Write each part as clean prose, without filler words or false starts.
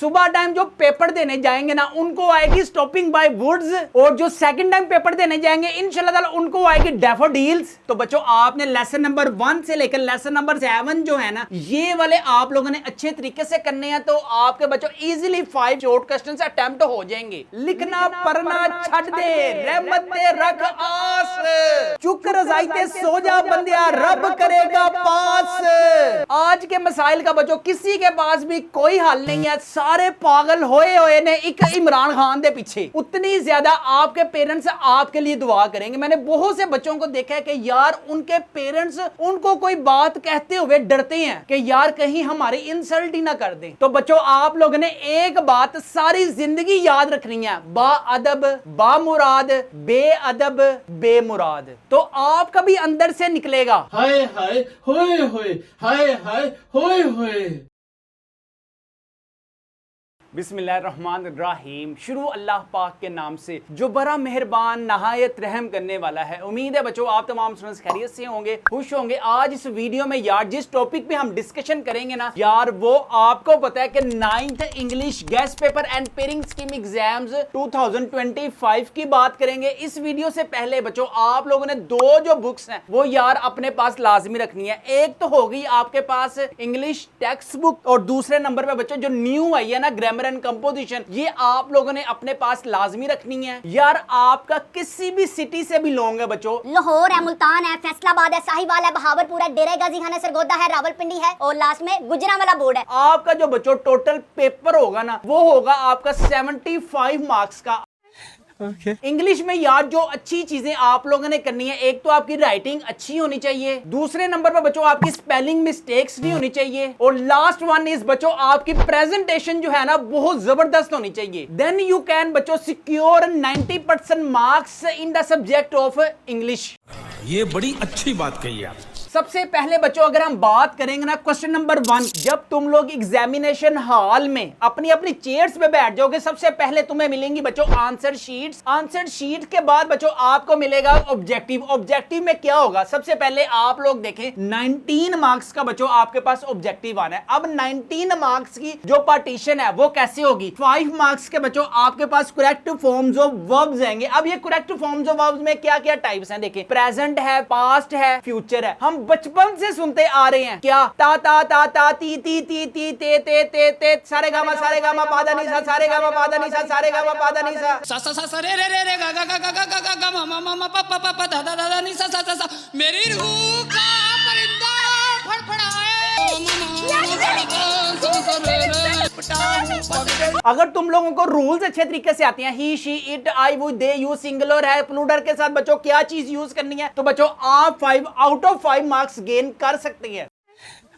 सुबह टाइम जो पेपर देने जाएंगे ना उनको आएगी स्टॉपिंग बाय वुड्स, और जो सेकंड टाइम पेपर देने जाएंगे इंशाल्लाह ताला उनको आएगी डैफोडिल्स। तो बच्चों आपने लेसन नंबर 1 से लेकर लेसन नंबर 7 जो है ना ये वाले आप लोगों ने अच्छे तरीके से करने हैं, तो आपके बच्चों इजीली 5 शॉर्ट क्वेश्चन से अटेम्प्ट हो जाएंगे। लिखना पढ़ना छड़ दे, रहमत ते रख आस, चुक रजाइते सो जा बंदिया, रब करेगा पास। आज के मसाइल का बच्चों किसी के पास भी कोई हल नहीं है, सारे पागल होए ने एक इमरान खान दे पीछे। उतनी ज्यादा आपके पेरेंट्स आपके लिए दुआ करेंगे। मैंने बहुत से बच्चों को देखा है कि यार उनके पेरेंट्स उनको कोई बात कहते हुए डरते हैं कि यार कहीं हमारी इंसल्ट ही ना कर दें। तो बच्चों आप लोगों ने एक बात सारी जिंदगी याद रखनी है, बा अदब बा मुराद, बेअदब बेमुराद। तो आपका भी अंदर से निकलेगा हाय हाय होए होए, हाय हाय होए होए। बिस्मिल्लाहिर्रहमानिर्रहीम। शुरू अल्लाह पाक के नाम से जो बड़ा मेहरबान नहायत रहम करने वाला है। उम्मीद है बच्चों आप तमाम स्टूडेंट्स खैरियत से होंगे, खुश होंगे। आज इस वीडियो में यार जिस टॉपिक पे हम डिस्कशन करेंगे ना यार वो आपको पता है कि 9th English guest paper and pairing scheme exams 2025 की बात करेंगे। इस वीडियो से पहले बच्चों आप लोगों ने 2 जो बुक्स हैं वो यार अपने पास लाजमी रखनी है। एक तो होगी आपके पास इंग्लिश टेक्स्ट बुक, और दूसरे नंबर पे बच्चों जो न्यू आई है ना ग्रामर एंड कंपोजिशन, ये आप लोगों ने अपने पास लाजमी रखनी है। यार आपका किसी भी सिटी से भी लोग है बच्चों, लाहौर है, मुल्तान है, फैसलाबाद है, साहिवाल है, बहावरपुर है, डेरा गाजी खान है, सरगोदा है, रावलपिंडी है और लास्ट में गुजरांवाला बोर्ड है। आपका जो बच्चों टोटल पेपर होगा ना वो होगा आपका 75 मार्क्स का। इंग्लिश में यार जो अच्छी चीजें आप लोगों ने करनी है, एक तो आपकी राइटिंग अच्छी होनी चाहिए, दूसरे नंबर पर बच्चों आपकी स्पेलिंग मिस्टेक्स नहीं होनी चाहिए, और लास्ट वन इज बच्चों आपकी प्रेजेंटेशन जो है ना बहुत जबरदस्त होनी चाहिए। देन यू कैन बच्चों secure 90% marks in the subject of English. ये बड़ी अच्छी बात कही आप। सबसे पहले बच्चों अगर हम बात करेंगे ना क्वेश्चन नंबर 1, जब तुम लोग एग्जामिनेशन हॉल में अपनी अपनी चेयर्स पे बैठ जाओगे सबसे पहले तुम्हें मिलेंगी बच्चों आंसर शीट्स। आंसर शीट के बाद बच्चों आपको मिलेगा ऑब्जेक्टिव। ऑब्जेक्टिव में क्या होगा, सबसे पहले आप लोग देखें 19 मार्क्स का बच्चों आपके पास ऑब्जेक्टिव आना है। अब 19 मार्क्स की जो पार्टीशन है वो कैसे होगी, 5 मार्क्स के बच्चों आपके पास करेक्ट फॉर्म्स ऑफ वर्ब्स आएंगे। अब ये करेक्ट फॉर्म्स ऑफ वर्ब्स में क्या क्या टाइप्स हैं देखें, प्रेजेंट है, पास्ट है, फ्यूचर है। हम बचपन से सुनते आ रहे हैं क्या, ता ता ता ता ती ती ती ती ते ते ते ते, सारे गामा पादा नी सा, सारे गामा पादा नी सा, सारे गामा पादा नी सा, सा सा सा रे रे रे रे गा गा गा गा गा गा गा मा मा मा मा पा पा पा पा दा दा दा नी सा सा सा सा। मेरी रूह का परिंदा फड़फड़ाए। अगर तुम लोगों को रूल्स अच्छे तरीके से आते हैं, ही शी इट आई वो दे यू सिंगुलर है, प्लूरल के साथ बच्चों क्या चीज यूज करनी है, तो बच्चों आप 5 आउट ऑफ 5 मार्क्स गेन कर सकते हैं।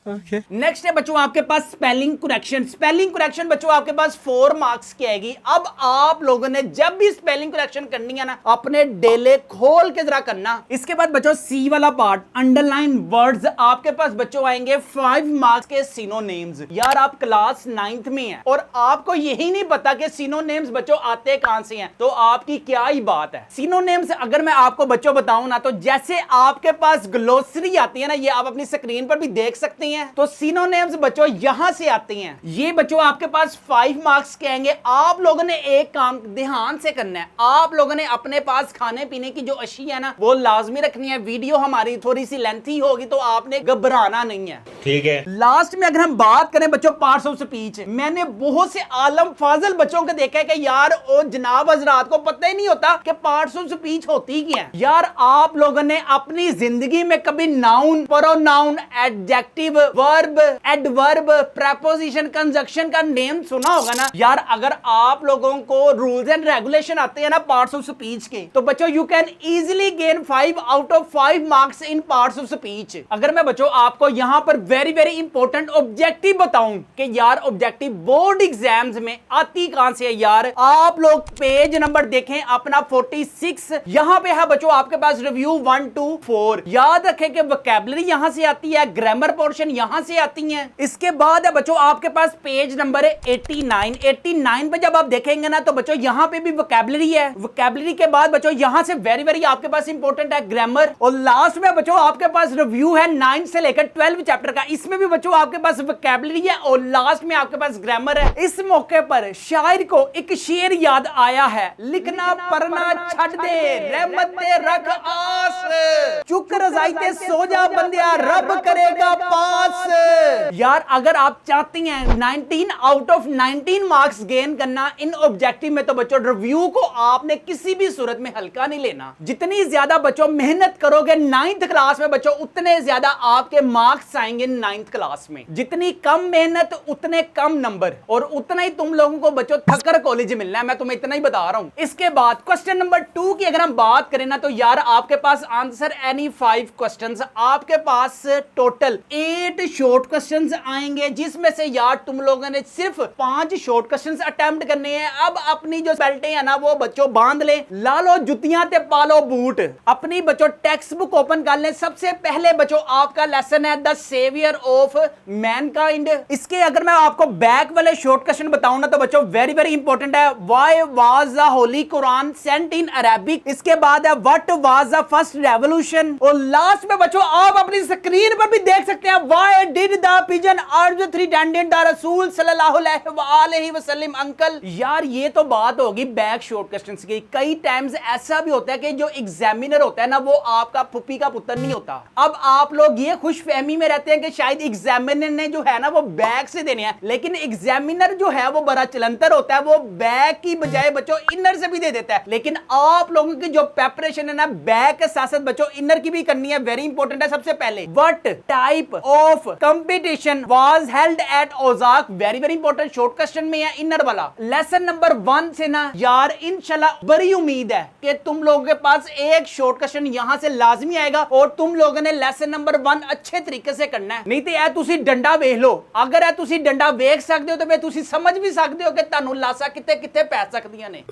नेक्स्ट है बच्चों आपके पास स्पेलिंग करेक्शन। स्पेलिंग करेक्शन बच्चों आपके पास 4 मार्क्स की आएगी। अब आप लोगों ने जब भी स्पेलिंग करेक्शन करनी है ना अपने डेले खोल के जरा करना। इसके बाद बच्चों सी वाला पार्ट अंडरलाइन वर्ड्स, आपके पास बच्चों आएंगे 5 मार्क्स के सिनोनिम्स। यार आप क्लास 9th में हैं और आपको यही नहीं पता कि सिनोनिम्स बच्चों आते कहां से हैं, तो आपकी क्या ही बात है। सिनोनिम्स अगर मैं आपको बच्चों बताऊं ना तो जैसे आपके पास ग्लोसरी आती है ना, ये आप अपनी स्क्रीन पर भी देख सकते हैं, तो सिनोनिम्स बच्चों यहां से आते हैं। ये बच्चों आपके पास 5 मार्क्स के आएंगे। आप लोगों ने एक काम ध्यान से करना है, आप लोगों ने अपने पास खाने पीने की जो अशिया है ना वो लाजमी रखनी है। वीडियो हमारी थोड़ी सी लेंथी होगी तो आपने घबराना नहीं है, ठीक है। लास्ट में अगर हम बात करें बच्चों पार्ट्स ऑफ स्पीच, मैंने बहुत से आलम फाजल बच्चों को देखा है कि यार ओ जनाब हजरात को पता ही नहीं होता कि पार्ट्स ऑफ स्पीच होती क्या है। यार आप लोगों ने अपनी जिंदगी में कभी noun, pronoun, adjective, verb, adverb, preposition, conjunction का नेम सुना होगा ना। यार अगर आप लोगों को रूल्स एंड रेगुलेशन आते हैं ना पार्ट्स ऑफ स्पीच के, तो बच्चों you can easily gain 5 out of 5 marks in parts of speech. अगर मैं बच्चों आपको यहां पर वेरी वेरी इंपॉर्टेंट ऑब्जेक्टिव बताऊं कि यार ऑब्जेक्टिव बोर्ड एग्जाम्स में आती कहां से है, यार आप लोग पेज नंबर देखें अपना 46, यहां पे है बच्चों आपके पास रिव्यू 1 to 4। याद रखें कि वोकैबुलरी यहां से आती है, ग्रामर पोर्शन यहां से आती हैं। इसके बाद है बच्चों आपके पास पेज नंबर है 89 पे जब आप देखेंगे ना तो बच्चों यहां पे भी वोकैबुलरी है। वोकैबुलरी के बाद बच्चों यहां से वेरी आपके पास इंपॉर्टेंट है ग्रामर, और लास्ट में बच्चों आपके पास रिव्यू है 9 से लेकर 12 चैप्टर का। इसमें भी बच्चों आपके पास वोकैबुलरी है और लास्ट में आपके पास ग्रामर है। इस मौके पर शायर को एक शेर याद आया है, लिखना पढ़ना छड़ दे रहमत दे रख आस, चुक रजाइते सो जा बंदिया रब करेगा पास। यार अगर आप चाहती हैं 19 आउट ऑफ 19 मार्क्स गेन करना इन ऑब्जेक्टिव में तो बच्चों रिव्यू को आपने किसी भी सूरत में हल्का नहीं लेना। जितनी ज्यादा बच्चों मेहनत करोगे 9th क्लास में बच्चों उतने ज्यादा आपके मार्क्स आएंगे 9th क्लास में। जितनी कम मेहनत उतने कम नंबर, और उतना ही तुम लोगों को बच्चों थकर कॉलेज मिलना है, मैं तुम्हें इतना ही बता रहा हूं। इसके बाद क्वेश्चन नंबर 2 की अगर हम बात करें ना तो यार आपके पास आंसर एनी 5 क्वेश्चंस, आपके पास टोटल 8 शॉर्ट क्वेश्चंस आएंगे, जिसमें से यार तुम लोगों ने सिर्फ 5 शॉर्ट क्वेश्चंस अटेम्प्ट करने हैं। अब अपनी जो बेल्टें हैं ना वो बच्चों बांध ले, ला लो जुतियां ते पालो बूट, अपनी बच्चों टेक्स्ट बुक ओपन कर ले। सबसे पहले बच्चों आपका लेसन है द सेवियर ऑफ मैनकाइंड। इसके अगर मैं आपको बैक वाले शॉर्ट क्वेश्चन बताऊं ना तो बच्चों वेरी इंपॉर्टेंट है, why was the holy Quran sent in Arabic. इसके बाद है what was the first revolution, और लास्ट में बच्चों आप अपनी स्क्रीन पर भी देख सकते हैं व्हाई डिड द पिजन अर्ज थ्री टेंडेंट द रसूल सल्लल्लाहु अलैहि वसल्लम अंकल। यार ये तो बात होगी बैक शॉर्ट क्वेश्चंस की। कई टाइम्स ऐसा भी होता है कि जो एग्जामिनर होता है ना वो आपका फुप्पी का पुत्र नहीं होता। अब आप लोग ये खुशफहमी में रहते हैं कि शायद एग्जामिनर ने जो है ना वो बैक से देने हैं, लेकिन एग्जामिनर जो है वो बड़ा चलंतर होता है, वो बैक की बजाय बच्चों इनर से भी दे देता है। लेकिन आप लोगों की जो प्रिपरेशन है ना बैक के साथ साथ बच्चों इनर की भी करनी है, वेरी इंपॉर्टेंट है। सबसे पहले what type of competition was held at ओजाक, वेरी इंपॉर्टेंट शॉर्ट क्वेश्चन में है इनर वाला। लेसन नंबर 1 से ना यार इंशाल्लाह बड़ी उम्मीद है कि तुम लोगों के पास एक शॉर्ट क्वेश्चन यहां से लाजमी आएगा, और तुम लोगों ने लेसन नंबर 1 अच्छे तरीके से करना है। नहीं तो यह तुसी डंडा वेख लो, अगर तुसी डंडा वेख सकते हो तो फिर तुसी समझ भी सकते हो कि तानू लासा किते किते पै सकदियां ने।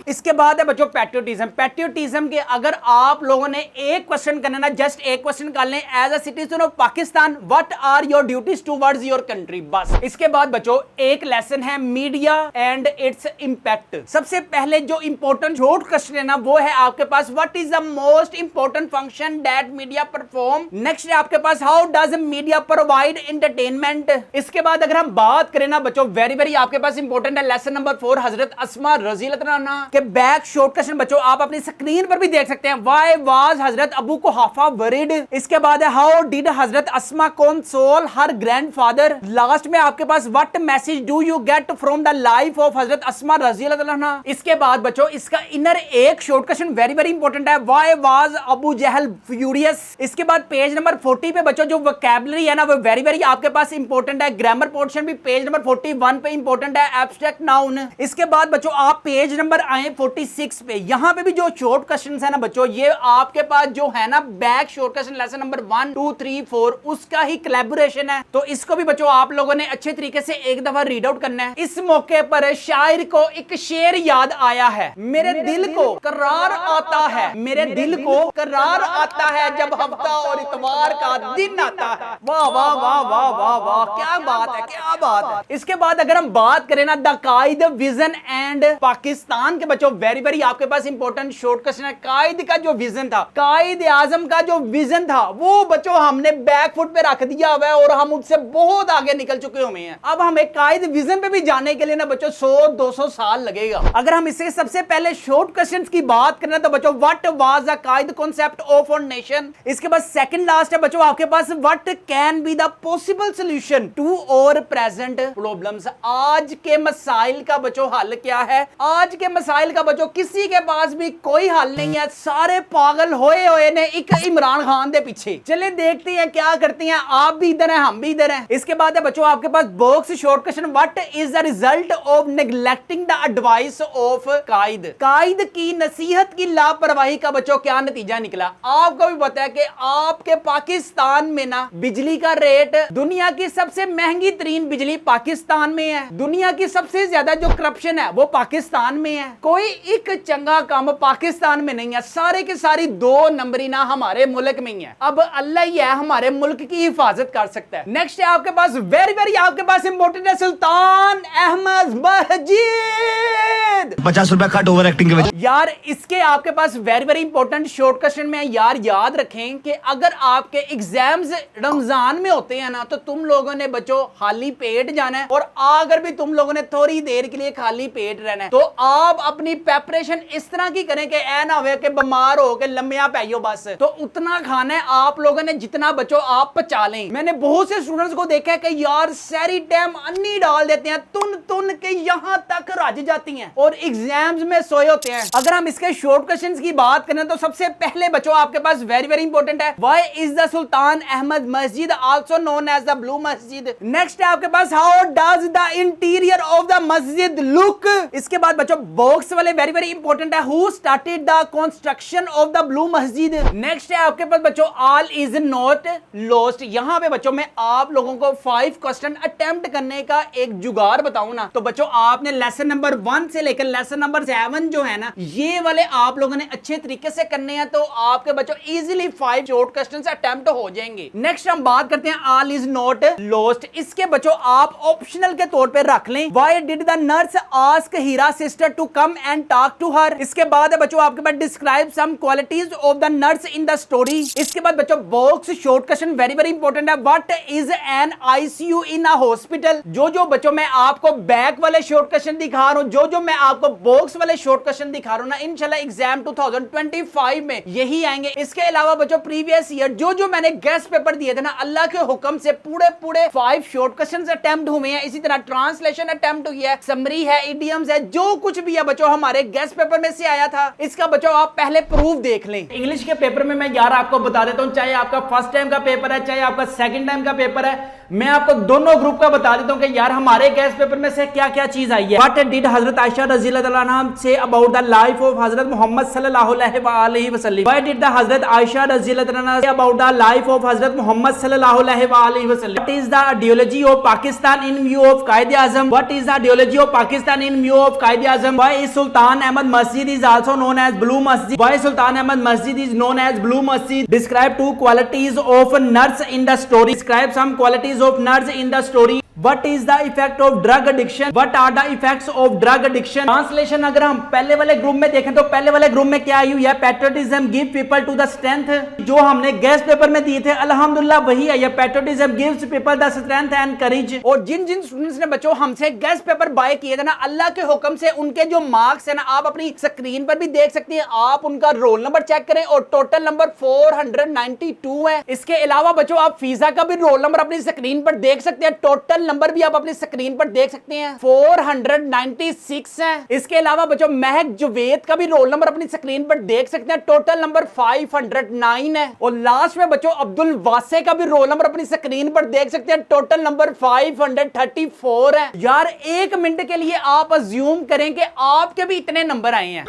इसके बाद है बच्चों पैट्रियोटिज्म के अगर आप लोगों ने एक क्वेश्चन करना ना, जस्ट एक क्वेश्चन कर लें, as a citizen of Pakistan what are your duties towards your country, बस। इसके बाद बच्चों एक लेसन है मीडिया एंड इट्स इंपैक्ट। सबसे पहले जो इंपॉर्टेंट शॉर्ट क्वेश्चन है ना वो है आपके पास what is the most important function that media perform. Next है आपके पास how does media provide entertainment. इसके बाद अगर हम बात करें ना बच्चों वेरी आपके पास इंपॉर्टेंट है लेसन नंबर 4 हजरत अस्मा रजी अल्लाह अन्हा के बैक शॉर्ट क्वेश्चन बच्चों आप अपनी स्क्रीन पर भी देख सकते हैं, why was Hazrat Abu कुहाफा worried. इसके बाद है how did Hazrat Asma console her grandfather. Last में आपके पास what message do you get from the life of Hazrat Asma रजी अल्लाह अन्हा। इसके बाद बच्चों इसका इनर एक शॉर्ट क्वेश्चन वेरी इंपॉर्टेंट है, why was Abu Jahl furious. इसके बाद पेज नंबर 40 पे बच्चों जो वोकैबुलरी है ना वो वेरी आपके पास इंपॉर्टेंट है। ग्रामर पोर्शन भी पेज नंबर 41 पे इंपॉर्टेंट है, एब्स्ट्रैक्ट नाउन। इसके बाद बच्चों आप पेज नंबर आए 46 पे, यहां पे भी जो शॉर्ट क्वेश्चंस है ना बच्चों ये आपके पास जो है ना back short question lesson number 1 2 3 4 उसका ही कोलैबोरेशन है, तो इसको भी बच्चों आप लोगों ने अच्छे तरीके से एक दफा रीड आउट करना है। इस मौके पर शायर को एक शेर याद आया है, मेरे दिल को करार आता है, मेरे दिल को करार आता है जब हफ्ता और इतवार का दिन आता है। वाह वाह वाह वाह वाह वाह, क्या बात है, क्या बात है। इसके बाद अगर हम बात करें ना the Quaid vision and Pakistan के बच्चों वेरी आपके पास इंपॉर्टेंट शॉर्ट क्वेश्चन है। कायद का जो विजन था, कायद आजम का जो विजन था वो बच्चों हमने बैक फुट पे रख दिया हुआ है और हम उससे बहुत आगे निकल चुके हुए हैं। अब हमें कायद विजन पे भी जाने के लिए ना बच्चों 100-200 साल लगेगा। अगर हम इससे सबसे पहले शॉर्ट क्वेश्चंस की बात करें तो बच्चों what was the Quaid concept of a nation. इसके बाद सेकंड लास्ट है बच्चों आपके पास what can be the possible solution to our present problems. आज के मसाइल का बच्चों हल क्या है? आज के मसाइल का बच्चों किसी के पास भी कोई हल नहीं है, सारे पागल होए ने एक इमरान खान दे पीछे। चले देखते हैं क्या करते हैं, आप भी इधर हैं हम भी इधर हैं। इसके बाद है बच्चों आपके पास box short question what is the result of neglecting the advice of Quaid. Quaid की नसीहत की लापरवाही का बच्चों क्या नतीजा निकला? आपको भी पता है कि आपके पाकिस्तान में ना बिजली का रेट, दुनिया की सबसे महंगी तरीन बिजली पाकिस्तान में है, दुनिया की सबसे ज्यादा जो करप्शन है वो पाकिस्तान में है, कोई एक चंगा काम पाकिस्तान में नहीं है, सारे के सारी 2 नंबरी ना हमारे मुल्क में ही है। अब अल्लाह ही है हमारे मुल्क की हिफाजत कर सकता है। नेक्स्ट है आपके पास वेरी आपके पास इंपॉर्टेंट है सुल्तान अहमद मस्जिद। 50 रुपया कट ओवर एक्टिंग की वजह। यार इसके आपके पास वेरी इंपॉर्टेंट शॉर्ट क्वेश्चन में यार याद रखें कि अगर आपके एग्जाम्स रमजान में होते हैं ना तो तुम लोगों ने बच्चों खाली पेट जाना है, और अगर भी तुम लोगों ने थोड़ी देर के लिए खाली पेट रहना है तो आप अपनी प्रेपरेशन इस तरह की करें कि ऐ ना हो कि बीमार हो के लम्बिया पाइयो बस। तो उतना खाना है आप लोगों ने जितना बच्चों आप पचा लें। मैंने बहुत से स्टूडेंट्स को देखा है कि यार सारी टाइम अन्नी डाल देते हैं, तुन के यहां तक रज जाती हैं और एग्जाम्स में सोए होते हैं। अगर हम इसके शॉर्ट क्वेश्चंस की बात करें तो सबसे पहले बच्चों आपके पास वेरी इंपॉर्टेंट है why is the Sultan Ahmed masjid also known as the blue masjid. Next है आपके पास how does the interior of the masjid look. इसके बाद बच्चों बॉक्स वाले वेरी इंपॉर्टेंट है who started the construction of the blue masjid. Next है आपके पास बच्चों ऑल इज नॉट लॉस्ट। यहां पे बच्चों मैं आप लोगों को 5 क्वेश्चन अटेम्प्ट करने का एक जुगाड़ बताऊं ना तो बच्चों आपने लेसन नंबर 1 से लेकर लेसन नंबर 7 जो है ना ये वाले आप लोगों ने अच्छे तरीके से करने हैं तो आपके बच्चों इजीली 5 शॉर्ट क्वेश्चन अटेम्प्ट हो जाएंगे। नेक्स्ट हम बात करते हैं ऑल इज नॉट लॉस्ट। इसके बच्चों आप ऑप्शनल के तौर पे रख लें why did the nurse ask Hira sister to come and talk to her. इसके बाद है बच्चों आपके पास describe some qualities of the nurse in the story. इसके बाद बच्चों box short question very important है what is an ICU in a hospital. जो बच्चों मैं आपको बैक वाले शॉर्ट क्वेश्चन दिखा रहा हूं, जो मैं आपको बॉक्स वाले शॉर्ट क्वेश्चन दिखा रहा हूं ना इंशाल्लाह एग्जाम 2025 में यही आएंगे। इसके अलावा बच्चों प्रीवियस ईयर जो मैंने गेस्ट पेपर दिए थे ना अल्लाह के हुक्म से पूरे 5 शॉर्ट क्वेश्चन अटेम्प्ट हुए हैं। इसी तरह ट्रांसलेशन अटेम्प्ट हुई है, समरी है, इडियम्स है, जो कुछ भी है बच्चों हमारे गेस्ट पेपर में से आया था इसका बच्चों आप पहले प्रूफ देख लें। इंग्लिश के पेपर में मैं यार आपको बता देता हूं चाहे आपका फर्स्ट टाइम का पेपर है चाहे आपका सेकंड टाइम का पेपर है, मैं आपको दोनों ग्रुप का बता देता हूं कि यार हमारे गेस्ट पेपर में से क्या चीज आई है। व्हाट डिड हजरत आयशा रज़ियल्लाहु अन्हा say about the life of हजरत मोहम्मद सल्लल्लाहु अलैहि वसल्लम। व्हाई डिड द हजरत आयशा रज़ियल्लाहु अन्हा say about the life of हजरत मोहम्मद सल्लल्लाहु अलैहि वसल्लम। What is the ideology of Pakistan in view of Quaide Azam. What is the ideology of Pakistan in view of Quaide Azam. Why is Sultan Ahmed masjid is also known as blue masjid. Why Sultan Ahmed masjid is known as blue masjid. Describe 2 qualities of nurse in the story. Describe some qualities of nurse in the story. What is the effect of drug addiction? What are the effects of drug addiction? Translation अगर हम पहले वाले group में देखें तो पहले वाले group में क्या आई हुई है patriotism give people to the strength। जो हमने गेस्ट पेपर में दिए थे अल्हम्दुलिल्लाह वही है, patriotism gives people the strength and courage। और जिन स्टूडेंट्स ने बच्चों हमसे गेस्ट पेपर बाय किए थे ना अल्लाह के हुक्म से उनके जो मार्क्स है ना आप अपनी स्क्रीन पर भी देख सकते हैं, आप उनका रोल नंबर चेक करें और टोटल नंबर 492 है। इसके अलावा बच्चों आप फीसा का भी रोल नंबर अपनी स्क्रीन पर देख सकते हैं, टोटल नंबर भी आप अपनी स्क्रीन पर देख सकते हैं 496 है। इसके अलावा बच्चों महक जुवेद का भी रोल नंबर अपनी स्क्रीन पर देख सकते हैं, टोटल नंबर 509 है। और लास्ट में बच्चों अब्दुल वासे का भी रोल नंबर अपनी स्क्रीन पर देख सकते हैं, टोटल नंबर 534 है। यार 1 मिनट के लिए आप अज्यूम करें कि आपके भी इतने नंबर आए हैं,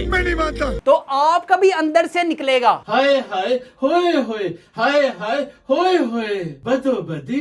मैं नहीं मानता, तो आपका भी अंदर से निकलेगा हाय हाय होए होए हाय हाय होए होए बदो बदी।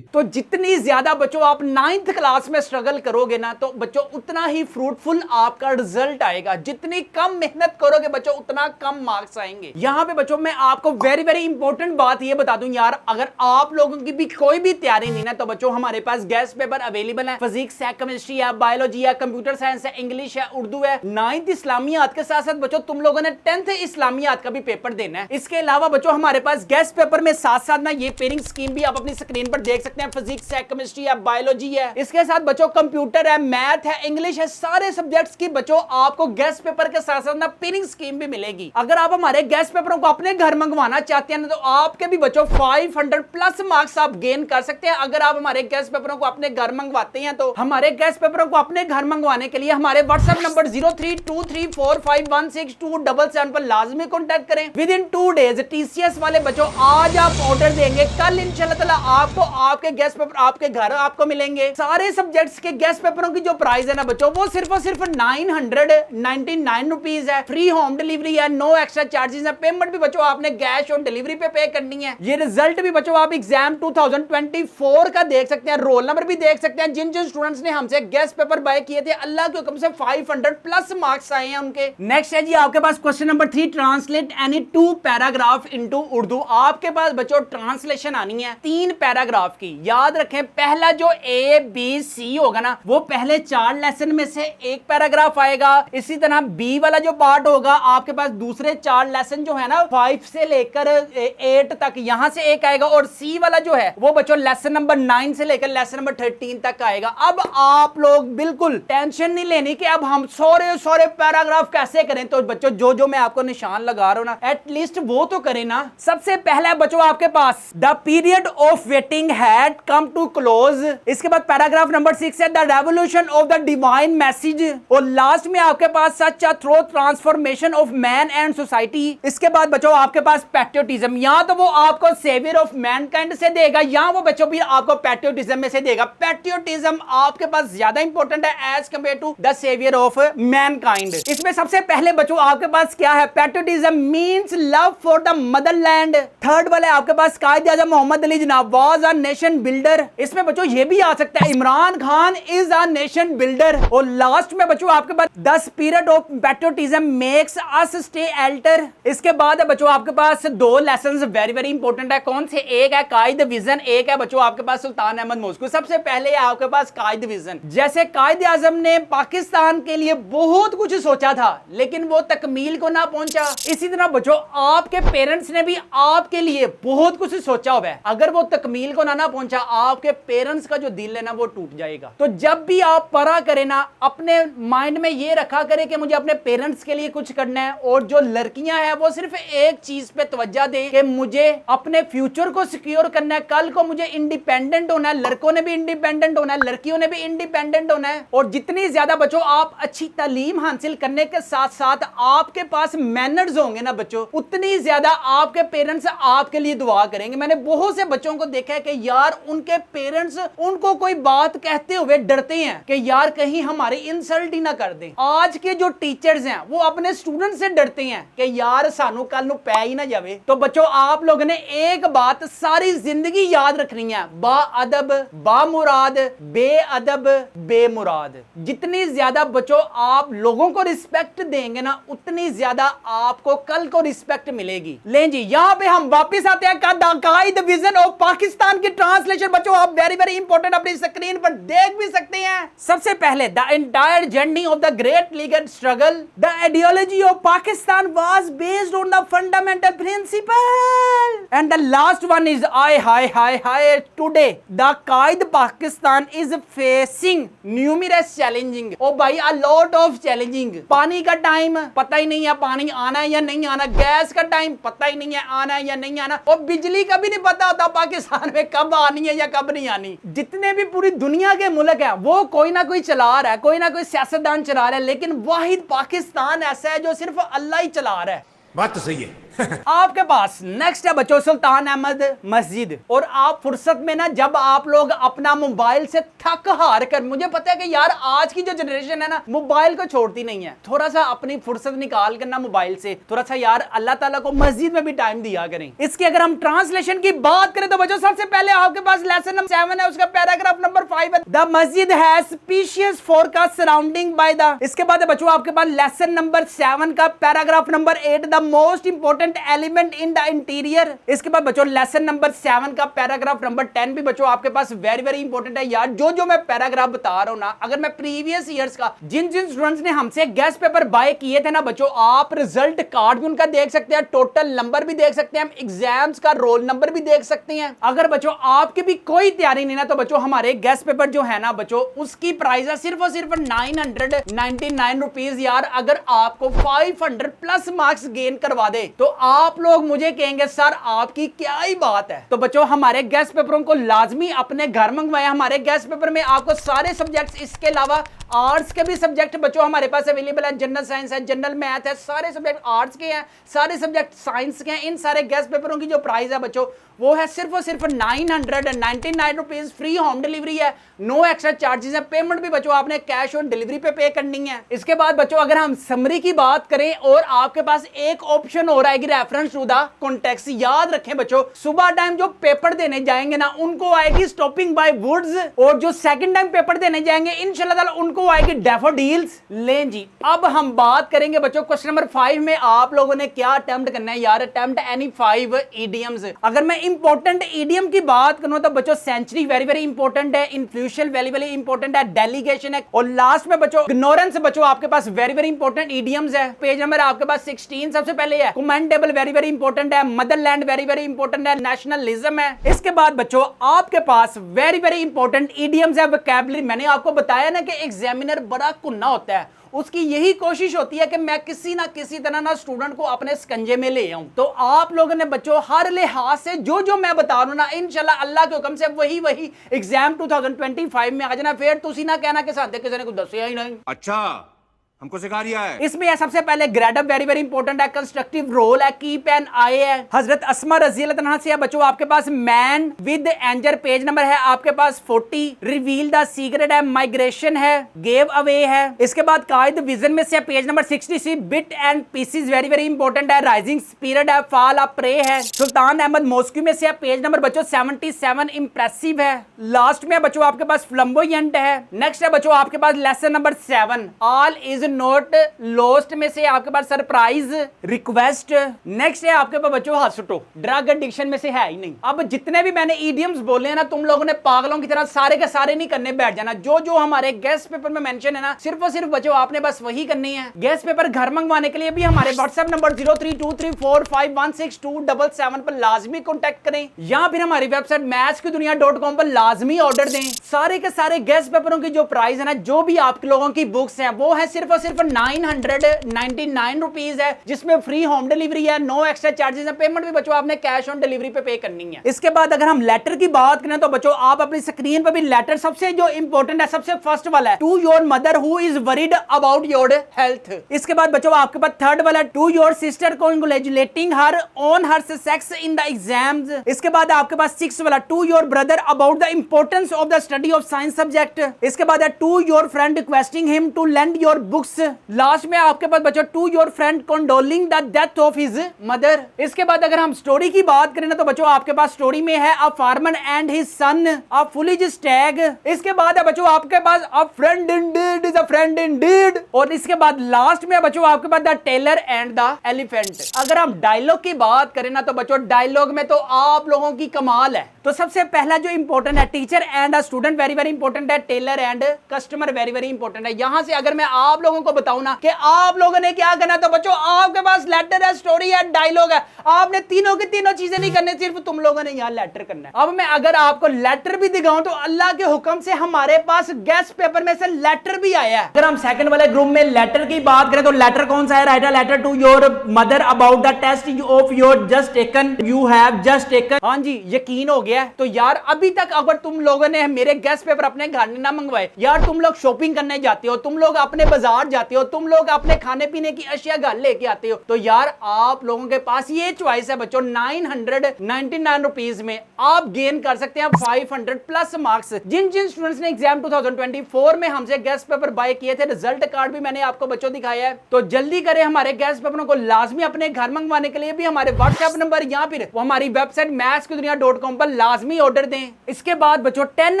तो जितनी ज्यादा बच्चों आप 9th क्लास में स्ट्रगल करोगे ना तो बच्चों उतना ही फ्रूटफुल आपका रिजल्ट आएगा। जितनी कम मेहनत करोगे बच्चों उतना कम मार्क्स आएंगे। यहाँ पे बच्चों मैं आपको वेरी इंपॉर्टेंट बात ये बता दूं यार, अगर आप लोगों की भी कोई भी तैयारी नहीं ना तो बच्चों हमारे पास गेस्ट पेपर अवेलेबल है। फिजिक्स है, केमिस्ट्री है, बायोलॉजी है, कंप्यूटर साइंस है, इंग्लिश है, उर्दू है। 9th इस्लामियात के साथ साथ बच्चों तुम लोगों ने 10th इस्लामियात का भी पेपर देना है। इसके अलावा बच्चों हमारे पास गेस्ट पेपर में साथ साथ ना ये पेयरिंग स्कीम भी आप अपनी स्क्रीन पर देख सकते हैं। फिजिक्स है, केमिस्ट्री है, बायोलॉजी है, इसके साथ बच्चों कंप्यूटर है, मैथ है, इंग्लिश है, सारे सब्जेक्ट्स की बच्चों आपको गेस्ट पेपर के साथ साथ ना पेयरिंग स्कीम भी मिलेगी। अगर आप हमारे गेस्ट पेपरों को अपने घर मंगवाना चाहते हैं ना तो आपके भी बच्चों 500 प्लस मार्क्स आप गेन कर सकते हैं। अगर आप हमारे गेस्ट पेपरों को अपने घर मंगवाते हैं तो हमारे गेस्ट पेपरों को अपने घर मंगवाने के लिए हमारे व्हाट्सएप नंबर 0323451677 पर लाजमी कॉन्टैक्ट करें। विद इन 2 डेज टीसीएस वाले बच्चों आज आप ऑर्डर देंगे, कल इंशाल्लाह ताला आपको आपके गेस्ट पेपर आपके घर आपको मिलेंगे। सारे सब्जेक्ट्स के गेस्ट पेपरों की जो प्राइस है ना बच्चों वो सिर्फ और सिर्फ 999 रुपीज है। फ्री होम डिलीवरी है, नो एक्स्ट्रा चार्जेस है। पेमेंट भी बच्चों आपने कैश ऑन डिलीवरी पे करनी है। ये रिजल्ट भी बच्चों आप एग्जाम 2024 का देख सकते हैं, रोल नंबर भी देख सकते हैं। जिन जिन स्टूडेंट्स ने हमसे गेस्ट पेपर बाय किए थे अल्लाह के हुक्म से 500 प्लस मार्क्स मार्क्स आए हैं उनके। नेक्स्ट है जी आपके पास question number 3, translate any 2 paragraph into Urdu. आपके पास बच्चों ट्रांसलेशन आनी है 3 पैराग्राफ की। याद रखें पहला जो ABC होगा ना वो पहले 4 लेसन में से एक पैराग्राफ आएगा। इसी तरह B वाला जो पार्ट होगा आपके पास दूसरे 4 लेसन जो है ना 5 से लेकर 8 तक यहां से एक आएगा, और C वाला जो है वो बच्चों लेसन नंबर 9 से लेकर लेसन नंबर 13 तक आएगा। अब आप लोग बिल्कुल टेंशन नहीं लेनी कि अब हम सारे पैराग्राफ कैसे करें। तो बच्चों जो मैं आपको निशान लगा रहा हूं ना एटलीस्ट वो तो करें ना। सबसे पहले बच्चों आपके पास the period of waiting had come to close. इसके बाद पैराग्राफ नंबर 6 है the revolution of the divine message, और लास्ट में आपके पास such a through transformation of man and society. इसके बाद बच्चों आपके पास पैट्रियोटिज्म, या तो वो आपको सेवियर ऑफ मैनकाइंड से देगा या वो बच्चों भी आपको पैट्रियोटिज्म में से देगा। पैट्रियोटिज्म आपके पास ज्यादा इंपॉर्टेंट है as compare to the saviour of mankind. इसमें सबसे पहले बच्चों आपके पास क्या है, patriotism means love for the motherland. Third वाले आपके पास Quaid Azam Muhammad Ali Jinnah was a nation builder. इसमें बच्चों ये भी आ सकता है Imran Khan is a nation builder. और लास्ट में बच्चों आपके पास the spirit of patriotism makes us stay alert. इसके बाद है बच्चों आपके पास 2 लेसन्स वेरी इंपॉर्टेंट है। कौन से, एक है कायद विजन, एक है बच्चों आपके पास सुल्तान अहमद मौजूद। सबसे पहले आपके पास कायद विजन। जैसे कायद आज़म ने पाकिस्तान के लिए बहुत कुछ सोचा था लेकिन वो तकमील को ना पहुंचा, इसी तरह बच्चों आपके पेरेंट्स ने भी आपके लिए बहुत कुछ सोचा हुआ है। अगर वो तकमील को ना पहुंचा आपके पेरेंट्स का जो दिल है ना वो टूट जाएगा। तो जब भी आप पढ़ा करें ना अपने माइंड में ये रखा करें कि मुझे अपने पेरेंट्स के लिए कुछ करना है। और जो लड़कियां हैं वो सिर्फ एक चीज पे तवज्जो दें कि मुझे अपने फ्यूचर को सिक्योर करना है, कल को मुझे इंडिपेंडेंट होना है। लड़कों ने भी इंडिपेंडेंट होना है, लड़कियों ने भी इंडिपेंडेंट होना है। और जितनी ज्यादा बच्चों आप अच्छी तालीम हासिल करने के साथ साथ आपके पास मैनर्स होंगे ना बच्चों, उतनी ज्यादा आपके पेरेंट्स आपके लिए दुआ करेंगे। मैंने बहुत से बच्चों को देखा है कि यार उनके पेरेंट्स उनको कोई बात कहते हुए डरते हैं कि यार कहीं हमारी इंसल्ट ही ना कर दें। आज के जो टीचर्स हैं वो अपने स्टूडेंट से डरते हैं कि यार सानू कल नु पै ही ना जावे। तो बच्चों आप लोगों ने एक बात सारी जिंदगी याद रखनी है, बा अदब बा मुराद, बेअदब बेमुराद। जितनी ज्यादा बच्चों आप लोगों को रिस्पेक्ट देंगे ना उतनी ज्यादा आपको कल को रिस्पेक्ट मिलेगी। लें जी यहाँ पे हम वापस आते हैं कायद विजन ऑफ पाकिस्तान की ट्रांसलेशन। बच्चों आप वेरी इंपॉर्टेंट अपनी स्क्रीन पर देख भी सकते हैं। सबसे पहले the entire journey of the great legal struggle, the ideology of Pakistan was based on the fundamental principle, and the last one is hi today the Quaid Pakistan is facing numerous challenging. Oh भाई a lot of challenging. पानी का time पता ही नहीं है पानी आना है या नहीं आना, गैस का टाइम पता ही नहीं है आना है या नहीं आना, और बिजली का भी नहीं पता होता पाकिस्तान में कब आनी है या कब नहीं आनी। जितने भी पूरी दुनिया के मुल्क हैं वो कोई ना कोई चला रहा है, कोई ना कोई सियासतदान चला रहा है, लेकिन वाहिद पाकिस्तान ऐसा है जो सिर्फ अल्लाह ही चला रहा है। बात तो सही है। आपके पास नेक्स्ट है बच्चों सुल्तान अहमद मस्जिद। और आप फुर्सत में ना जब आप लोग अपना मोबाइल से थक हार कर, मुझे पता है कि यार आज की जो जनरेशन है ना मोबाइल को छोड़ती नहीं है, थोड़ा सा अपनी फुर्सत निकाल कर ना मोबाइल से थोड़ा सा यार अल्लाह ताला को मस्जिद में भी टाइम दिया करें। इसकी अगर हम ट्रांसलेशन की बात करें तो बच्चों सबसे पहले आपके पास लेसन नंबर 7 है, उसका पैराग्राफ नंबर 5 है, द मस्जिद has species forecast surrounding by the. इसके बाद बच्चों आपके पास लेसन नंबर 7 का paragraph number 8 the most important element in the interior. इसके बाद बच्चों लेसन नंबर 7 का पैराग्राफ नंबर 10 भी बच्चों आपके पास वेरी इंपॉर्टेंट है। यार जो मैं पैराग्राफ बता रहा हूं ना, अगर मैं प्रीवियस ईयर्स का जिन स्टूडेंट्स ने हमसे गेस्ट पेपर बाय किए थे ना बच्चों, आप रिजल्ट कार्ड भी उनका देख सकते हैं, टोटल नंबर भी देख सकते हैं, एग्जाम्स का रोल नंबर भी देख सकते हैं। अगर बच्चों आपकी भी कोई तैयारी नहीं ना तो बच्चों हमारे गेस्ट पेपर जो है ना बच्चों उसकी प्राइस है सिर्फ और सिर्फ 999 रुपीज। यार अगर आपको 500 प्लस मार्क्स गेन करवा दे तो आप लोग मुझे कहेंगे सर आपकी क्या ही बात है। तो बच्चों हमारे गेस्ट पेपरों को लाजमी अपने घर मंगवाएं। हमारे गेस्ट पेपर में आपको सारे सब्जेक्ट्स, इसके अलावा आर्ट्स के भी सब्जेक्ट बच्चों हमारे पास अवेलेबल है, जनरल साइंस है, जनरल मैथ है, सारे सब्जेक्ट आर्ट्स के हैं, सारे सब्जेक्ट साइंस के हैं। इन सारे गेस्ट पेपरों की जो प्राइस है बच्चों वो है सिर्फ और सिर्फ 999 रुपीज। फ्री होम डिलीवरी है, नो एक्स्ट्रा चार्जेस है। पेमेंट भी बच्चों आपने कैश ऑन डिलीवरी पे करनी है। इसके बाद बच्चों अगर हम समरी की बात करें और आपके पास एक ऑप्शन हो रहा है कि रेफरेंस टू द कॉन्टेक्स्ट। याद रखें बच्चों, सुबह टाइम जो पेपर देने जाएंगे ना उनको आएगी स्टॉपिंग बाय वुड्स, और जो सेकंड टाइम पेपर देने जाएंगे इंशाल्लाह ताला उनको आएगी डैफोडिल्स। लें जी, अब हम बात करेंगे बच्चों क्वेश्चन नंबर 5 में आप लोगों ने क्या अटेम्प्ट करना है यार। Attempt any 5 idioms. अगर मैं इंपॉर्टेंट इडियम की बात करूं तो बच्चों सेंचुरी वेरी वेरी इंपॉर्टेंट है, इन्फ्लुएंशियल वेरी वेरी इंपॉर्टेंट है, डेलीगेशन है, और लास्ट में बच्चों इग्नोरेंस बच्चों आपके पास वेरी वेरी इंपॉर्टेंट इडियम्स है। पेज नंबर आपके पास 16 सबसे पहले है कमेंडेबल वेरी वेरी इंपॉर्टेंट है, मदरलैंड वेरी वेरी इंपॉर्टेंट है, नेशनलिज्म है। इसके बाद बच्चों आपके पास वेरी वेरी इंपॉर्टेंट इडियम्स है, वोकैबुलरी। मैंने आपको बताया ना कि एग्जामिनर बड़ा कुन्ना होता है, उसकी यही कोशिश होती है कि मैं किसी ना किसी तरह ना स्टूडेंट को अपने स्कंजे में ले आऊं। तो आप लोगों ने बच्चों हर लिहाज से जो जो मैं बता रहा हूं ना इंशाल्लाह अल्लाह के हुक्म से वही वही एग्जाम 2025 में आ जाना। फिर तुसी ना कहना कि साथ किसी ने कुछ दसिया ही नहीं। अच्छा, हमको सिखा रिया है। इसमें है सबसे पहले grade up very very important है, कंस्ट्रक्टिव रोल है, कीप एन आई है, हजरत अस्मा रजी अल्लाह तआला से है बच्चों आपके पास man with anger. Page number है आपके पास 40। रिवील द सीक्रेट है, माइग्रेशन है, गेव अवे है। इसके बाद कायद विजन में से page number 63 bits and pieces very very important है, राइजिंग स्पिरिट है, फॉल ऑफ प्रे है। सुल्तान अहमद मॉस्क्यू में से पेज नंबर बच्चों 77 इंप्रेसिव है। लास्ट में बच्चों आपके पास फ्लम्बोयंट है। नेक्स्ट है बच्चों आपके पास lesson number 7 all is not lost में से आपके पास सरप्राइज रिक्वेस्ट। नेक्स्ट है आपके पास बच्चों हॉस्टो, ड्रग एडिक्शन में से है ही नहीं। अब जितने भी मैंने इडियम्स बोले हैं ना तुम लोगों ने पागलों की तरह सारे के सारे नहीं करने बैठ जाना। जो जो हमारे गेस्ट पेपर में मेंशन है ना सिर्फ और सिर्फ बच्चों आपने बस वही करनी है। गेस्ट पेपर घर मंगवाने के लिए भी हमारे व्हाट्सएप नंबर 0323451677 पर लाजमी कॉन्टेक्ट करें, या फिर हमारी वेबसाइट mathskidunia.com पर लाजमी ऑर्डर दें। सारे के सारे गेस्ट पेपरों की जो प्राइस है ना जो भी आप लोगों की बुक्स हैं वो है सिर्फ और सिर्फ 999 रुपीज है, जिसमें फ्री होम डिलीवरी है, नो एक्स्ट्रा चार्जेस है। पेमेंट भी बच्चों आपने कैश ऑन डिलीवरी पे करनी है। इसके बाद अगर हम लेटर की बात करें तो बच्चों आप अपनी स्क्रीन पर भी लेटर सबसे जो इंपॉर्टेंट है सबसे फर्स्ट वाला है to your mother who is worried about your health. इसके बाद बच्चों आपके पास थर्ड वाला to your sister congratulating her on her success in the exams. इसके बाद आपके पास 6 वाला to your brother about the importance of the study of science subject. इसके बाद है to your friend requesting him to lend your books. Last में आपके पास बच्चों to your friend कंडोलिंग the death of his mother. इसके बाद अगर हम स्टोरी की बात करें ना तो बच्चों आपके पास स्टोरी में है a farmer and his son a foolish stag. इसके बाद है बच्चों आपके पास a friend indeed is a friend indeed. और इसके बाद लास्ट में बच्चों आपके पास the tailor and the elephant. अगर हम डायलॉग की बात करें ना तो बच्चों डायलॉग में तो आप लोगों की कमाल है। तो सबसे पहला जो इंपॉर्टेंट है teacher and a student very very important है, tailor and customer very very important है। यहां से अगर मैं आप लोगों को बताऊं ना कि आप लोगों ने क्या करना तो बच्चों आपके पास लेटर है, स्टोरी है, डायलॉग है, आपने तीनों की तीनों चीजें नहीं करनी, सिर्फ तुम लोगों ने यहाँ लेटर करना है। अब मैं अगर आपको लेटर भी दिखाऊं तो अल्लाह के हुक्म से हमारे पास गेस्ट पेपर में से लेटर भी आया है। अगर हम सेकंड वाले ग्रुप में लेटर की बात करें तो लेटर कौन सा है, write a letter to your mother about the test of your just taken, you have just taken. हाँ जी यकीन हो गया। तो यार अभी तक अगर तुम लोगों ने मेरे गेस्ट पेपर अपने घर में ना मंगवाए, यार तुम लोग शॉपिंग करने जाते हो, तुम लोग अपने बाजार जाते हो, तुम लोग अपने खाने पीने की अशिया घर लेके आते हो, तो यार आप लोगों के पास ये चॉइस है बच्चों 999 रुपीज में आप गेन कर सकते हैं 500 प्लस मार्क्स। जिन जिन स्टूडेंट्स ने एग्जाम 2024 में हमसे गेस्ट पेपर बाय किए थे रिजल्ट कार्ड भी मैंने आपको बच्चों दिखाया है। तो जल्दी करें हमारे गेस्ट पेपरों को लाजमी अपने घर मंगवाने के लिए भी हमारे व्हाट्सएप नंबर या फिर हमारी वेबसाइट mathskidunia.com पर लाजमी ऑर्डर दें। इसके बाद बच्चों 10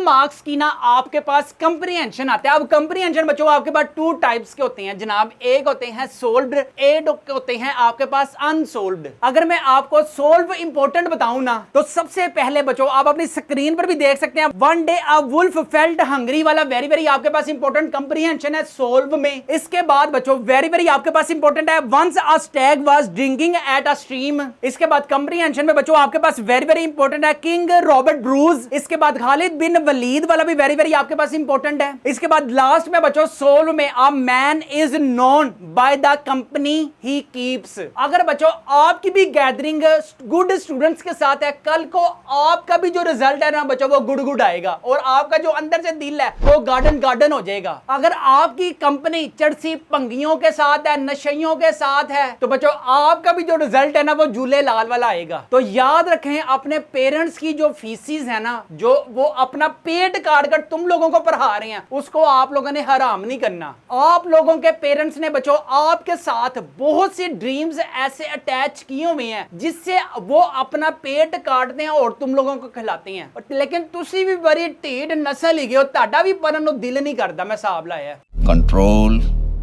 मार्क्स की ना आपके पास कंप्रीहेंशन आता है। अब कंप्रीहेंशन बच्चों आपके पास 2 टाइप्स के होते हैं जनाब, एक होते हैं सोल्व्ड, एक होते हैं आपके पास अनसोल्व्ड। अगर मैं आपको सोल्व इंपॉर्टेंट बताऊं ना तो सबसे पहले बच्चों आप अपनी स्क्रीन पर भी देख सकते हैं one day a wolf felt hungry वाला वेरी वेरी आपके पास इंपॉर्टेंट कंप्रीहेंशन है सोल्व में। इसके बाद बच्चों वेरी वेरी आपके पास इंपॉर्टेंट है once a stag was drinking at a stream. इसके बाद कंप्रीहेंशन में बच्चों आपके पास वेरी वेरी इंपॉर्टेंट है किंग रॉबर्ट ब्रूज। इसके बाद खालिद बिन वलीद वाला भी वेरी वेरी आपके पास इंपॉर्टेंट है। इसके बाद लास्ट में बच्चों सोल्व में a man is known by the company he keeps. अगर बच्चों आपकी भी गैदरिंग गुड स्टूडेंट्स के साथ है, कल को आपका भी जो रिजल्ट है ना बच्चों वो गुड गुड आएगा और आपका जो अंदर से दिल है वो गार्डन गार्डन हो जाएगा। अगर आपकी कंपनी चरसी पंगियों के साथ है, नशइयों के साथ है, तो बच्चों आपका भी जो रिजल्ट है ना वो झूले लाल वाला आएगा। तो याद रखें अपने पेरेंट्स की जो फीसिस है ना जो वो अपना पेट काट कर तुम लोगों को पढ़ा रहे हैं उसको आप लोगों ने हराम नहीं करना। आप आप लोगों के पेरेंट्स ने बच्चों आपके साथ बहुत सी ड्रीम्स ऐसे अटैच किए हुए हैं जिससे वो अपना पेट काटते हैं और तुम लोगों को खिलाते हैं, लेकिन तुसी भी बड़ी ढीठ नस्ल ही गए हो, ਤੁਹਾਡਾ भी पढ़न ਨੂੰ दिल नहीं करता। मैं हिसाब लाया कंट्रोल।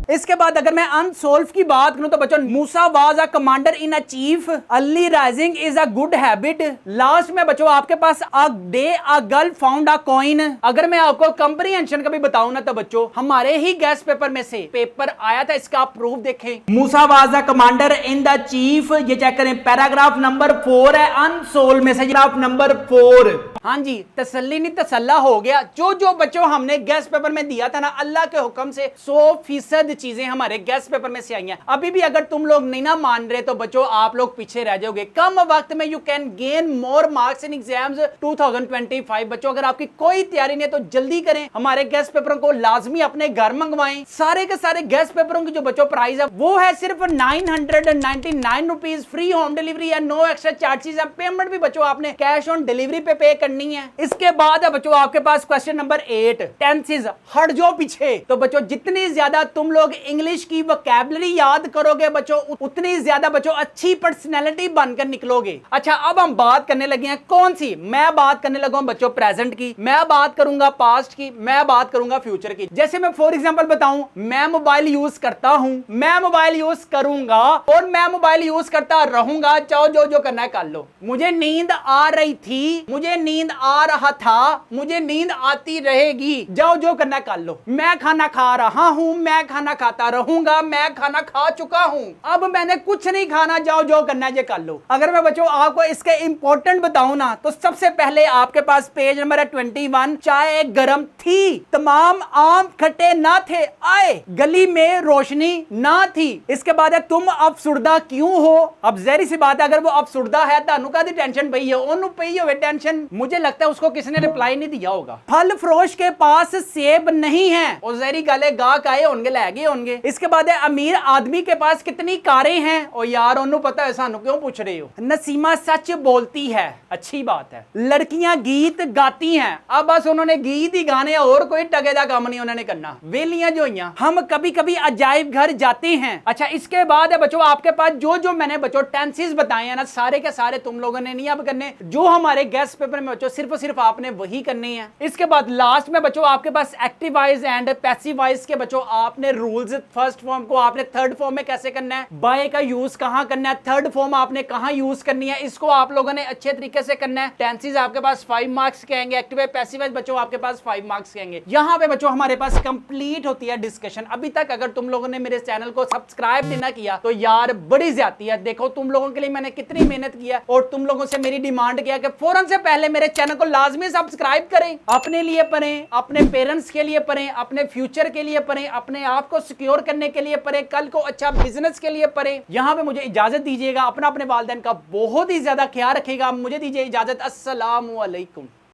इसके बाद अगर मैं अनसोल्व की बात करूं तो बच्चों Musa was a commander in a chief, early rising is a good habit. Last में बच्चों आपके पास a day a girl found a coin. अगर मैं आपको कंप्रीहेंशन का भी बताऊं ना तो बच्चों हमारे ही गेस्ट पेपर में से पेपर आया था, इसका आप प्रूफ देखें। Musa was a commander in the chief, ये चेक करें, पैराग्राफ नंबर 4 है, अनसोल्व में से पैराग्राफ नंबर 4। हाँ जी, तसल्ली नहीं तसल्ला हो गया। जो जो बच्चों हमने गेस्ट पेपर में दिया था ना, अल्लाह के हुक्म से 100% चीजें हमारे गेस्ट पेपर में से आई हैं। अभी भी अगर तुम लोग नहीं ना मान रहे तो बच्चों आप लोग पीछे रह जाओगे। कम वक्त में you can gain more marks in exams 2025। बच्चों अगर आपकी कोई तैयारी नहीं है तो जल्दी करें, हमारे गेस्ट पेपरों को लाजमी अपने घर मंगवाएं। सारे के सारे गेस्ट पेपरों की जो बच्चों प्राइस है वो है सिर्फ 999 रुपीज, फ्री होम डिलीवरी है, नो एक्स्ट्रा चार्जेस है। पेमेंट भी बच्चों आपने कैश ऑन डिलीवरी पे करनी है। इसके बाद है बच्चों आपके पास क्वेश्चन नंबर 8, टेंसेस। हट जाओ पीछे। तो बच्चों जितनी ज्यादा तुम लोग इंग्लिश की वोकैबुलरी याद करोगे बच्चों, उतनी ज्यादा बच्चों अच्छी पर्सनैलिटी बनकर निकलोगे। अच्छा, अब हम बात करने लगे हैं कौन सी? मैं बात करने लगा हूं बच्चों प्रेजेंट की, मैं बात करूंगा पास्ट की, मैं बात करूंगा फ्यूचर की। जैसे मैं फॉर एग्जांपल बताऊं, मैं मोबाइल यूज करता हूं, मैं मोबाइल यूज करूंगा और मैं मोबाइल यूज करता रहूंगा। चाहो जो जो करना है कर लो। मुझे नींद आ रही थी, मुझे नींद आ रहा था, मुझे नींद आती रहेगी। जाओ जो करना है कर लो। मैं खाना खा रहा हूं, मैं खाना खाता रहूंगा, मैं खाना खा चुका हूं, अब मैंने कुछ नहीं खाना। जाओ जो करना है ये कर लो। अगर मैं बच्चों आपको इसके इंपॉर्टेंट बताऊं ना तो सबसे पहले आपके पास पेज नंबर है 21, चाय गर्म थी, तमाम आम खट्टे ना थे, आए गली में रोशनी ना थी। इसके बाद है तुम अफसुर्दा क्यों हो। अब जहरी सी बात है, अगर वो अफसुर्दा है तानू कादी टेंशन पई है, ओनू पई होवे टेंशन। मुझे लगता है उसको किसी ने रिप्लाई नहीं दिया होगा। फल फरोश के पास सेब नहीं है, और जहरी गाले गाहक आए होंगे, ले गए होंगे। इसके बाद है अमीर आदमी के पास कितनी कारें हैं, और यार ओनू पता है, सानू क्यों पूछ रहे हो। नसीमा सच बोलती है, अच्छी बात है। लड़कियां गीत गाती हैं, अब बस उन्होंने गीत ही गाने और कोई टगे दा काम नहीं उन्होंने करना। वेलियां जो हैं, हम कभी कभी अजायब घर जाते हैं। अच्छा, इसके बाद है बच्चों आपके पास जो जो मैंने बच्चों टेंसेस बताए हैं ना, सारे के सारे तुम लोगों ने नहीं अब करने, जो हमारे गेस्ट पेपर में बच्चों सिर्फ और सिर्फ आपने वही करने हैं। इसके बाद लास्ट में बच्चों आपके पास active voice and passive voice के बच्चों आपने रूल्स, फर्स्ट फॉर्म को आपने थर्ड फॉर्म में कैसे करना है, बाय का यूज कहां करना है, थर्ड फॉर्म आपने कहां यूज करनी है, इसको आप लोगों ने अच्छे तरीके से करना है। टेंसेस आपके पास 5 मार्क्स के आएंगे, एक्टिव पैसिव बच्चों आपके पास 5 मार्क्स के आएंगे। यहां पे बच्चों हमारे पास कंप्लीट होती है डिस्कशन। अभी तक अगर तुम लोगों ने मेरे चैनल को सब्सक्राइब नहीं ना किया तो यार बड़ी ज्यादती है। देखो तुम लोगों के लिए मैंने कितनी मेहनत किया और तुम लोगों से मेरी डिमांड किया कि फौरन से पहले मेरे चैनल को लाजमी सब्सक्राइब करें। अपने लिए पढ़ें, अपने पेरेंट्स के लिए पढ़ें, अपने फ्यूचर के लिए पढ़ें, अपने आप को सिक्योर करने के लिए पढ़ें, कल को अच्छा बिजनेस के लिए पढ़ें। यहां पे मुझे इजाजत दीजिएगा, अपना अपने वालिदैन का बहुत ही ज्यादा ख्याल रखिएगा। मुझे दीजिए इजाजत। अस्सलाम वालेकुम।